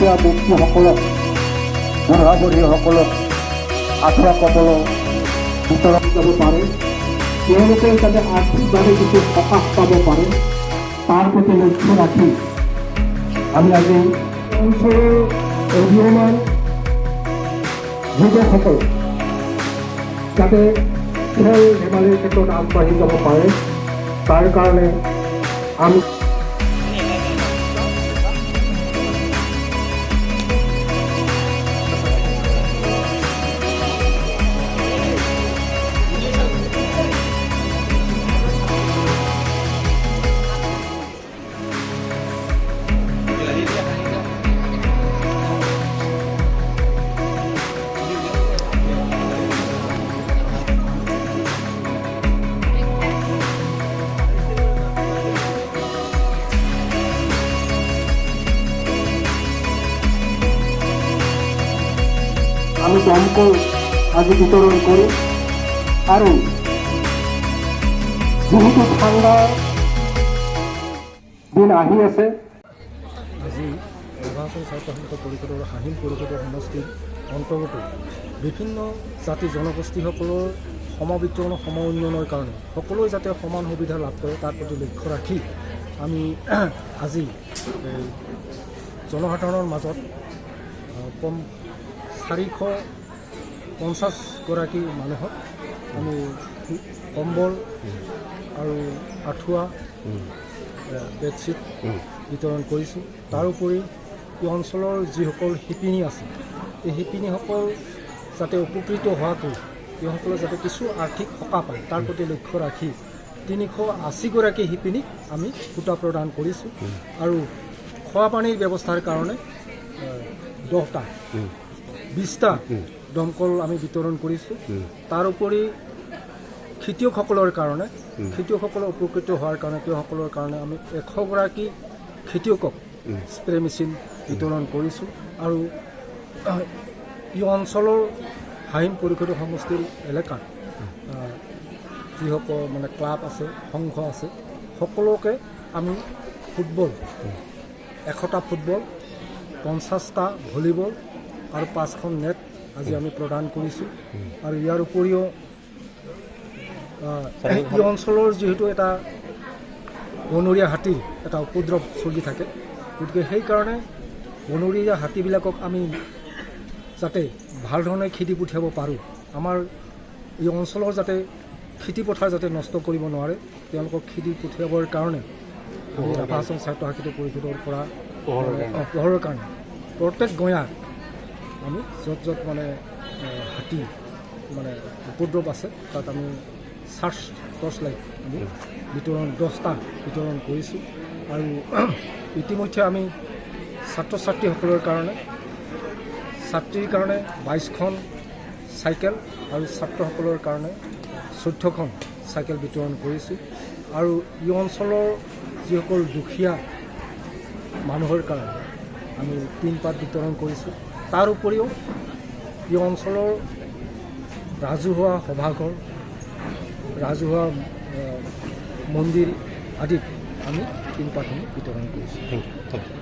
দুখীয়া ব্যক্তিসকলক বুঢ়া বুঢ়ীসকলক আঁঠুৱা কম্বল বিতৰণ যাব পাৰে, তেওঁলোকে যাতে আৰ্থিকভাৱে কিছু সকাহ পাব পাৰে, তাৰ প্ৰতি লক্ষ্য ৰাখি আমি আজি অঞ্চলৰ অভিভাৱক যুৱকসকল যাতে খেল ধেমালিৰ ক্ষেত্ৰত আগবাঢ়ি যাব পাৰে, তাৰ কাৰণে আমি দমকল আজি বিতৰণ কৰোঁ। আৰু যিহেতু ঠাণ্ডাৰ দিন আহি আছে, আজি নিৰ্বাচন ছাত্ৰ সংসদ পৰিষদৰ হাহিম পৰিষদৰ সমষ্টিৰ অন্তৰ্গত বিভিন্ন জাতি জনগোষ্ঠীসকলৰ সমবিতৰণ সম উন্নয়নৰ কাৰণে সকলোৱে যাতে সমান সুবিধা লাভ কৰে তাৰ প্ৰতি লক্ষ্য ৰাখি আমি আজি জনসাধাৰণৰ মাজত কম 450গৰাকী মানুহক আমি কম্বল আৰু আঁঠুৱা বেডশ্বীট বিতৰণ কৰিছোঁ। তাৰোপৰি এই অঞ্চলৰ যিসকল শিপিনী আছে, এই শিপিনীসকল যাতে উপকৃত হোৱাকৈ তেওঁসকলে যাতে কিছু আৰ্থিক সকাহ পায় তাৰ প্ৰতি লক্ষ্য ৰাখি 380গৰাকী শিপিনীক আমি সূতা প্ৰদান কৰিছোঁ। আৰু খোৱা পানীৰ ব্যৱস্থাৰ কাৰণে 10টা 20টা দমকল আমি বিতৰণ কৰিছোঁ। তাৰোপৰি খেতিয়কসকলৰ কাৰণে খেতিয়কসকলে উপকৃত হোৱাৰ কাৰণে তেওঁসকলৰ কাৰণে আমি 100গৰাকী খেতিয়কক স্প্ৰে মেচিন বিতৰণ কৰিছোঁ। আৰু এই অঞ্চলৰ হাহিম পৰিষদৰ সমষ্টিৰ এলেকাত যিসকল মানে ক্লাব আছে, সংঘ আছে, সকলোকে আমি ফুটবল 100টা ফুটবল, 50টা ভলীবল আৰু 5খন নেট আজি আমি প্ৰদান কৰিছোঁ। আৰু ইয়াৰ উপৰিও এই অঞ্চলৰ যিহেতু এটা বনৰীয়া হাতীৰ এটা উপদ্ৰৱ চলি থাকে, গতিকে সেইকাৰণে বনৰীয়া হাতীবিলাকক আমি যাতে ভাল ধৰণে খেদি পঠিয়াব পাৰোঁ, আমাৰ এই অঞ্চলৰ যাতে খেতিপথাৰ যাতে নষ্ট কৰিব নোৱাৰে, তেওঁলোকক খেদি পঠিয়াবৰ কাৰণে আমি ৰাভা হাছং ছাত্ৰ সাহিত্য পৰিষদৰ পৰা পোহৰৰ কাৰণে প্ৰত্যেক গঞাত আমি য'ত মানে হাতী মানে উপদ্ৰৱ আছে তাত আমি টৰ্চ লাইট আমি বিতৰণ 10টা বিতৰণ কৰিছোঁ। আৰু ইতিমধ্যে আমি ছাত্ৰ ছাত্ৰীসকলৰ কাৰণে 22খন চাইকেল আৰু ছাত্ৰসকলৰ কাৰণে 14খন চাইকেল বিতৰণ কৰিছোঁ। আৰু এই অঞ্চলৰ যিসকল দুখীয়া মানুহৰ কাৰণে আমি টিনপাত বিতৰণ কৰিছোঁ। তাৰ উপৰিও এই অঞ্চলৰ ৰাজহুৱা সভাঘৰ, ৰাজহুৱা মন্দিৰ আদিত আমি টিনপাতসমূহ বিতৰণ কৰিছোঁ। Thank U.